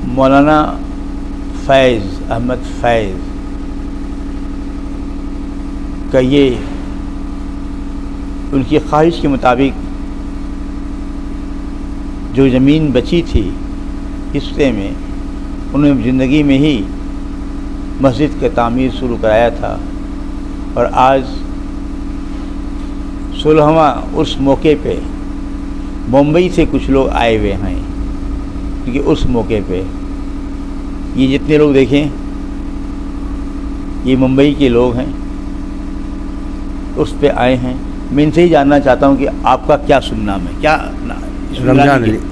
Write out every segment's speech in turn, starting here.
مولانا فیض احمد فیض کا یہ ان کی خواہش کے مطابق جو زمین بچی تھی حصے میں، انہوں نے زندگی میں ہی مسجد کا تعمیر شروع کرایا تھا، اور آج 16واں اس موقع پہ ممبئی سے کچھ لوگ آئے ہوئے ہیں، کیونکہ اس موقع پہ یہ جتنے لوگ دیکھیں یہ ممبئی کے لوگ ہیں، اس پہ آئے ہیں۔ میں ان سے ہی جاننا چاہتا ہوں کہ آپ کا کیا سن نام ہے، کیا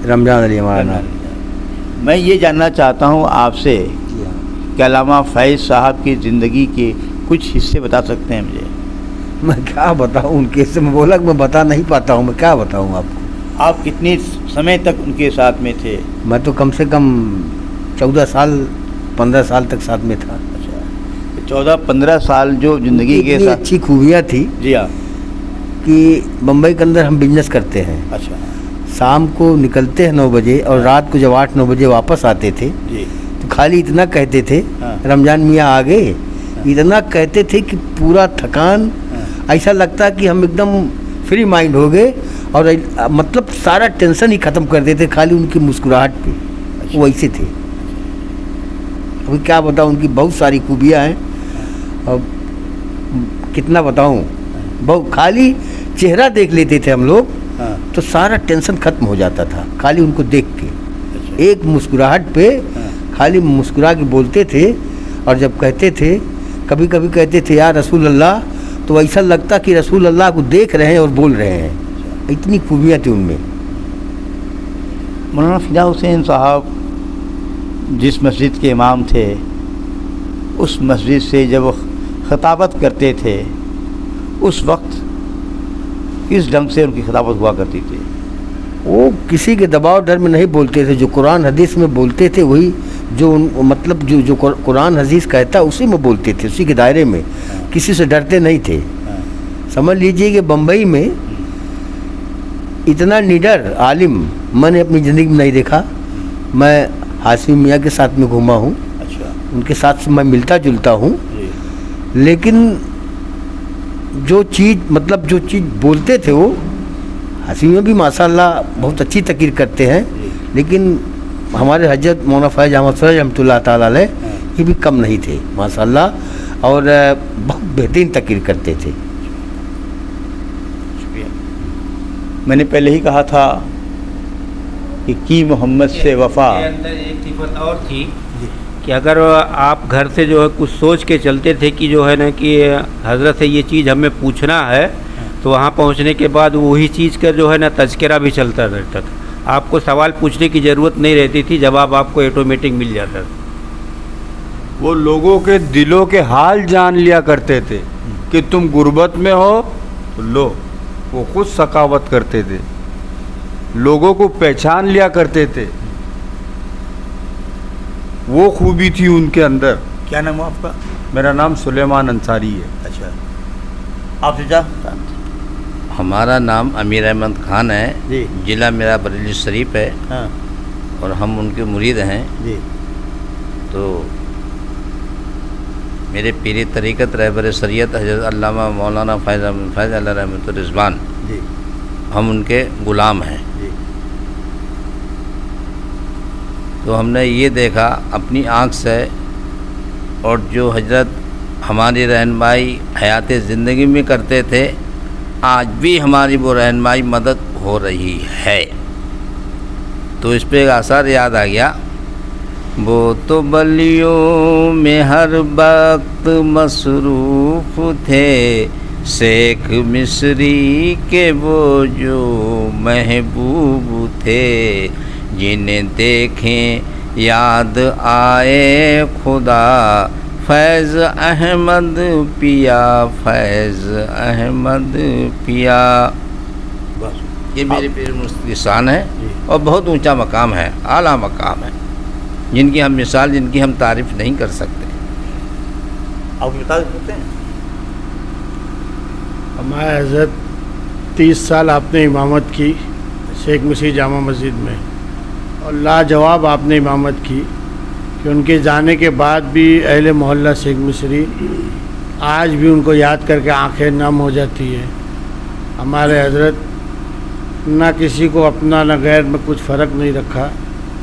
رمضان علی ہمارا نام۔ میں یہ جاننا چاہتا ہوں آپ سے کہ علامہ فیض صاحب کی زندگی کے کچھ حصے بتا سکتے ہیں مجھے؟ میں کیا بتاؤں ان کے سے، میں بولا کہ میں بتا نہیں پاتا ہوں، میں کیا بتاؤں آپ کو۔ آپ کتنے سمے تک ان کے ساتھ میں تھے؟ میں تو کم سے کم 14 سال 15 سال تک ساتھ میں تھا۔ اچھا، 14-15 سال جو زندگی کے ساتھ اچھی خوبیاں تھی جی ہاں کہ بمبئی کے اندر ہم بزنس کرتے ہیں، اچھا شام کو نکلتے ہیں 9 بجے اور رات کو جب 8-9 بجے واپس آتے تھے جی تو خالی اتنا کہتے تھے ہاں۔ رمضان میاں آ گئے، اتنا کہتے تھے کہ پورا تھکان ایسا لگتا کہ ہم ایک دم فری مائنڈ ہو گئے، اور مطلب سارا ٹینشن ہی ختم کر دیتے خالی ان کی مسکراہٹ پہ، وہ ایسے تھے۔ ابھی کیا بتاؤں، ان کی بہت ساری خوبیاں ہیں، اور کتنا بتاؤں، بہت خالی چہرہ دیکھ لیتے تھے ہم لوگ ہاں تو سارا ٹینشن ختم ہو جاتا تھا خالی ان کو دیکھ کے، اچھا ایک مسکراہٹ پہ خالی مسکرا کے بولتے تھے، اور جب کہتے تھے کبھی کبھی کہتے تھے یا رسول اللہ، تو ایسا لگتا کہ رسول اللہ کو دیکھ رہے ہیں اور بول رہے ہیں، اتنی خوبیاں تھیں ان میں۔ مولانا فدا حسین صاحب جس مسجد کے امام تھے، اس مسجد سے جب وہ خطابت کرتے تھے اس وقت کس ڈھنگ سے ان کی خطابت ہوا کرتی تھی؟ وہ کسی کے دباؤ ڈر میں نہیں بولتے تھے، جو قرآن حدیث میں بولتے تھے وہی، جو مطلب جو قرآن حدیث کہتا اسی میں بولتے تھے، اسی کے دائرے میں، کسی سے ڈرتے نہیں تھے۔ سمجھ لیجئے کہ بمبئی میں اتنا نڈر عالم میں نے اپنی زندگی میں نہیں دیکھا۔ میں ہاشمی میاں کے ساتھ میں گھوما ہوں، اچھا ان کے ساتھ میں ملتا جلتا ہوں، جی لیکن جو چیز بولتے تھے وہ ہاشمی بھی ماشاءاللہ بہت اچھی تقریر کرتے ہیں، لیکن ہمارے حضرت مولانا فیض احمد فیض رحمۃ اللہ تعالیٰ علیہ یہ بھی کم نہیں تھے ماشاءاللہ، اور بہت بہترین تقریر کرتے تھے۔ شکریہ۔ میں نے پہلے ہی کہا تھا کہ کی محمد سے وفا، کے اندر ایک صفت اور تھی کہ اگر آپ گھر سے جو ہے کچھ سوچ کے چلتے تھے کہ جو ہے نا کہ حضرت سے یہ چیز ہمیں پوچھنا ہے، تو وہاں پہنچنے کے بعد وہی چیز کا جو ہے نا تذکرہ بھی چلتا رہتا تھا، آپ کو سوال پوچھنے کی ضرورت نہیں رہتی تھی، جواب آپ کو آٹومیٹک مل جاتا تھا۔ وہ لوگوں کے دلوں کے حال جان لیا کرتے تھے کہ تم غربت میں ہو تو لو، وہ خود سخاوت کرتے تھے، لوگوں کو پہچان لیا کرتے تھے، وہ خوبی تھی ان کے اندر۔ کیا نام ہوا آپ کا؟ میرا نام سلیمان انصاری ہے۔ اچھا، آپ سے جا ہمارا نام امیر احمد خان ہے، جی ضلع میرا بریلی شریف ہے، ہاں اور ہم ان کے مرید ہیں۔ جی تو میرے پیر طریقت رہبر شریعت حضرت علامہ مولانا فیض احمد فیض علیہ رحمۃ الرضوان، جی ہم ان کے غلام ہیں۔ جی تو ہم نے یہ دیکھا اپنی آنکھ سے، اور جو حضرت ہماری رہنمائی حیات زندگی میں کرتے تھے، آج بھی ہماری وہ رہنمائی مدد ہو رہی ہے۔ تو اس پہ ایک اثر یاد آ گیا، وہ تو بلیوں میں ہر وقت مصروف تھے، شیخ مصری کے وہ جو محبوب تھے، جنہیں دیکھیں یاد آئے خدا، فیض احمد پیا، فیض احمد پیا۔ بس یہ میرے پیر مرشد کی شان ہے، جی اور بہت اونچا مقام ہے، اعلیٰ مقام ہے، جن کی ہم مثال، جن کی ہم تعریف نہیں کر سکتے۔ آپ بتا سکتے ہیں؟ ہمارے حضرت 30 سال آپ نے امامت کی شیخ مسیح جامع مسجد میں، اور لاجواب آپ نے امامت کی، کہ ان کے جانے کے بعد بھی اہل محلہ شیخ مصری آج بھی ان کو یاد کر کے آنکھیں نم ہو جاتی ہے۔ ہمارے حضرت نہ کسی کو اپنا نہ غیر میں کچھ فرق نہیں رکھا،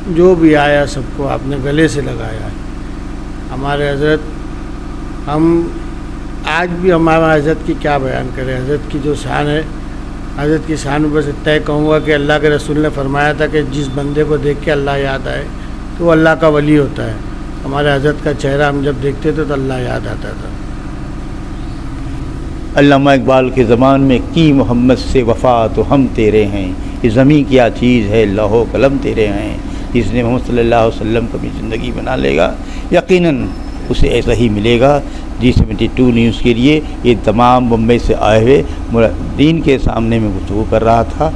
جو بھی آیا سب کو آپ نے گلے سے لگایا ہے۔ ہمارے حضرت، ہم آج بھی ہمارا حضرت کی کیا بیان کریں، حضرت کی جو شان ہے، حضرت کی شان میں بس اتنا کہوں گا کہ اللہ کے رسول نے فرمایا تھا کہ جس بندے کو دیکھ کے اللہ یاد آئے تو وہ اللہ کا ولی ہوتا ہے۔ ہمارے حضرت کا چہرہ ہم جب دیکھتے تھے تو اللہ یاد آتا تھا۔ علامہ اقبال کے زمان میں کی محمد سے وفا تو ہم تیرے ہیں، یہ زمیں کیا چیز ہے لوح و قلم تیرے ہیں۔ جس نے محمد صلی اللہ علیہ وسلم کو اپنی زندگی بنا لے گا یقیناً اسے ایسا ہی ملے گا۔ G72 نیوز کے لیے یہ تمام بمبئی سے آئے ہوئے دین کے سامنے میں گفتگو کر رہا تھا۔